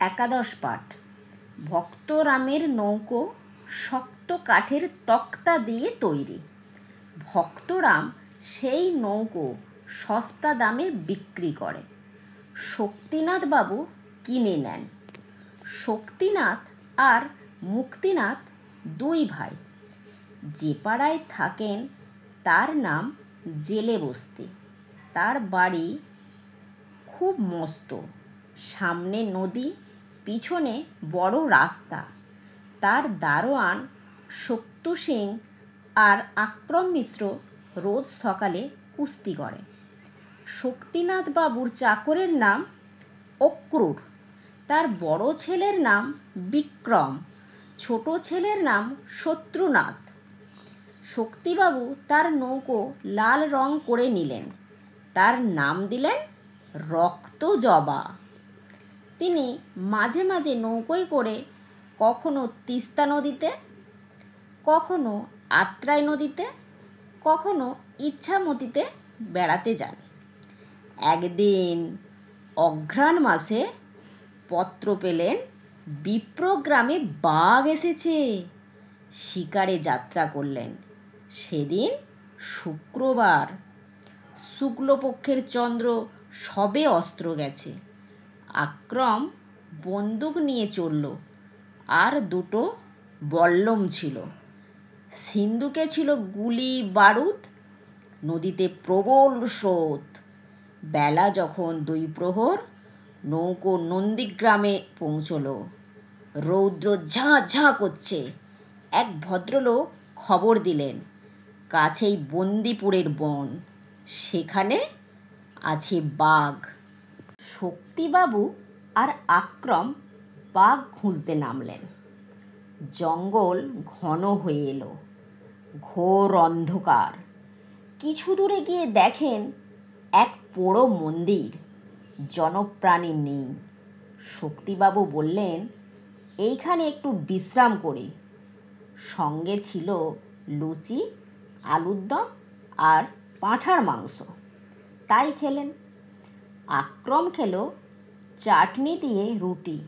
একাদশ পাঠ। ভক্তরামের নৌকো শক্ত কাঠের তক্তা দিয়ে তৈরি। ভক্তরাম সেই নৌকো সস্তা দামে বিক্রি করে। শক্তিনাথ বাবু কিনে নেন। শক্তিনাথ আর মুক্তিনাথ দুই ভাই। যে পাড়ায় থাকেন তার নাম জেলে বস্তি। তার বাড়ি খুব মস্ত, সামনে নদী, পিছনে বড় রাস্তা। তার দারোয়ান শক্তু সিং আর আক্রম মিশ্র রোজ সকালে কুস্তি করে। শক্তিনাথ বাবুর চাকরের নাম অক্রুর। তার বড় ছেলের নাম বিক্রম, ছোট ছেলের নাম শত্রুনাথ। শক্তিবাবু তার নৌকো লাল রং করে নিলেন। তার নাম দিলেন রক্তজবা। তিনি মাঝে মাঝে নৌকোয় করে কখনো তিস্তা নদীতে, কখনো আত্রাই নদীতে, কখনো ইচ্ছামতিতে বেড়াতে যান। একদিন অঘ্রাণ মাসে পত্র পেলেন বিপ্র গ্রামে বাঘ এসেছে। শিকারে যাত্রা করলেন। সেদিন শুক্রবার, শুক্লপক্ষের চন্দ্র সবে অস্ত্র গেছে। আক্রম বন্দুক নিয়ে চলল, আর দুটো বল্লম ছিল। সিন্ধুকে ছিল গুলি বারুদ। নদীতে প্রবল স্রোত। বেলা যখন 2 প্রহর, নৌকো নন্দীগ্রামে পৌঁছল। রৌদ্র ঝাঁ ঝাঁ করছে। এক ভদ্রলোক খবর দিলেন, কাছেই বন্দিপুরের বন, সেখানে আছে বাঘ। শক্তিবাবু আর আক্রম বাঘ খুঁজতে নামলেন। জঙ্গল ঘন হয়ে এলো, ঘোর অন্ধকার। কিছু দূরে গিয়ে দেখেন এক পোড়ো মন্দির, জনপ্রাণী নেই। শক্তিবাবু বললেন, এইখানে একটু বিশ্রাম করি। সঙ্গে ছিল লুচি, আলুর দম আর পাঁঠার মাংস। তাই খেলেন। আক্রম খেলো চাটনি দিয়ে রুটি।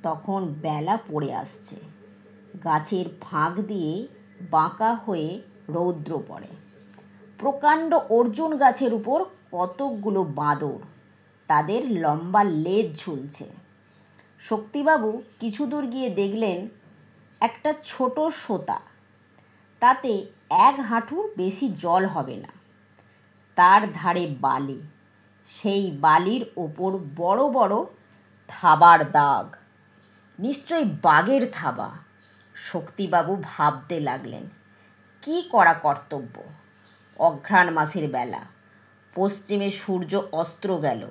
তখন বেলা পড়ে আসছে। গাছের ফাঁক দিয়ে বাঁকা হয়ে রৌদ্র পড়ে। প্রকাণ্ড অর্জুন গাছের উপর কতকগুলো বাঁদর, তাদের লম্বা লেজ ঝুলছে। শক্তিবাবু কিছু দূর গিয়ে দেখলেন একটা ছোট সোতা, তাতে 1 হাঁটুর বেশি জল হবে না। তার ধারে বালি, সেই বালির ওপর বড় বড় থাবার দাগ। নিশ্চয়ই বাঘের থাবা। শক্তিবাবু ভাবতে লাগলেন, কি করা কর্তব্য। অঘ্রাণ মাসের বেলা, পশ্চিমে সূর্য অস্ত গেল।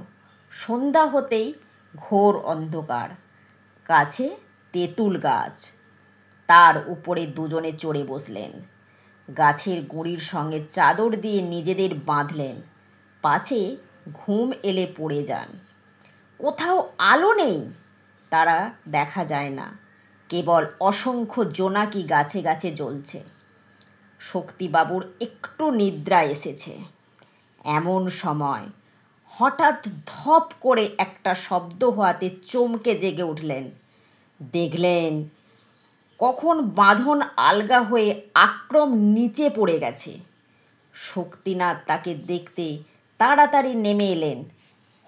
সন্ধ্যা হতেই ঘোর অন্ধকার। কাছে তেঁতুল গাছ, তার উপরে দুজনে চড়ে বসলেন। গাছের গুঁড়ির সঙ্গে চাদর দিয়ে নিজেদের বাঁধলেন, পাছে ঘুম এলে পড়ে যান। কোথাও আলো নেই, তারা দেখা যায় না, কেবল অসংখ্য জোনাকি গাছে গাছে জ্বলছে। শক্তিবাবুর একটু নিদ্রা এসেছে। এমন সময় হঠাৎ ধপ করে একটা শব্দ হওয়াতে চমকে জেগে উঠলেন। দেখলেন কখন বাঁধন আলগা হয়ে আক্রম নিচে পড়ে গেছে। শক্তিনাথ তাকে দেখতে তাড়াতাড়ি নেমে এলেন।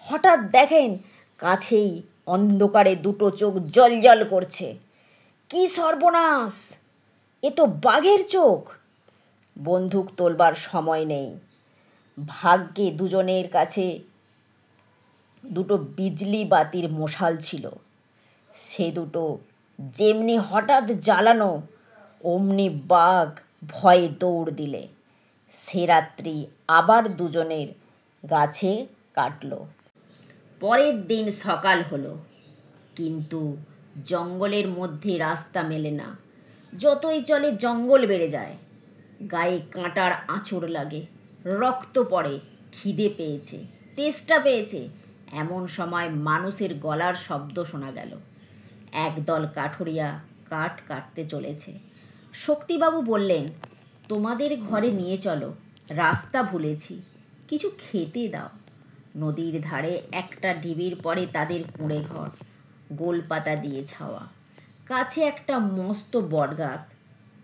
হঠাৎ দেখেন কাছেই অন্ধকারে দুটো চোখ জ্বলজ্বল করছে। কি সর্বনাশ, এ তো বাঘের চোখ। বন্দুক তোলবার সময় নেই। ভাগ্যে দুজনের কাছে দুটো বিজলি বাতির মশাল ছিল। সে দুটো যেমনি হঠাৎ জ্বালানো, অমনি বাঘ ভয়ে দৌড় দিলে। সে রাত্রি আবার দুজনের গাছে কাটল। পরের দিন সকাল হলো, কিন্তু জঙ্গলের মধ্যে রাস্তা মেলে না। যতই চলে জঙ্গল বেড়ে যায়। গায়ে কাঁটার আঁচড় লাগে, রক্ত পড়ে। খিদে পেয়েছে, তেষ্টা পেয়েছে। এমন সময় মানুষের গলার শব্দ শোনা গেল। একদল কাঠুরিয়া কাঠ কাটতে চলেছে। শক্তিবাবু বললেন, তোমাদের ঘরে নিয়ে চলো, রাস্তা ভুলেছি, কিছু খেতে দাও। নদীর ধারে একটা ঢিবির পরে তাদের কুঁড়ে ঘর। গোল পাতা দিয়ে ছাওয়া। কাছে একটা মস্ত বটগাছ,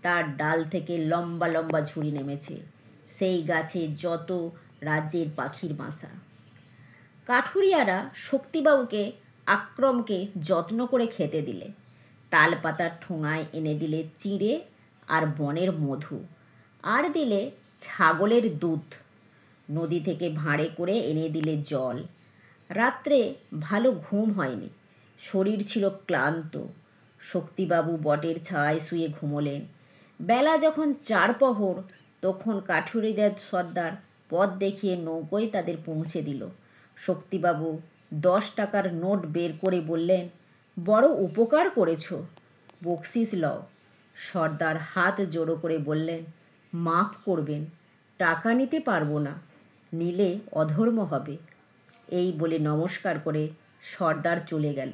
তার ডাল থেকে লম্বা লম্বা ঝুড়ি নেমেছে। সেই গাছে যত রাজ্যের পাখির বাসা। কাঠুরিয়ারা শক্তিবাবুকে আক্রমকে যত্ন করে খেতে দিলে। তাল পাতার ঠোঙায় এনে দিলে চিঁড়ে আর বনের মধু, আর দিলে ছাগলের দুধ। নদী থেকে ভাঁড়ে করে এনে দিলে জল। রাত্রে ভালো ঘুম হয়নি, শরীর ছিল ক্লান্ত। শক্তিবাবু বটের ছায়ায় শুয়ে ঘুমোলেন। বেলা যখন 4 প্রহর, তখন কাঠুরিদের সর্দার পথ দেখিয়ে নৌকোয় তাদের পৌঁছে দিল। শক্তিবাবু 10 টাকার নোট বের করে বললেন, বড় উপকার করেছ, বকশিস লও। সর্দার হাত জোড়ো করে বললেন, মাফ করবেন, টাকা নিতে পারবো না, নিলে অধর্ম হবে। এই বলে নমস্কার করে সর্দার চলে গেল।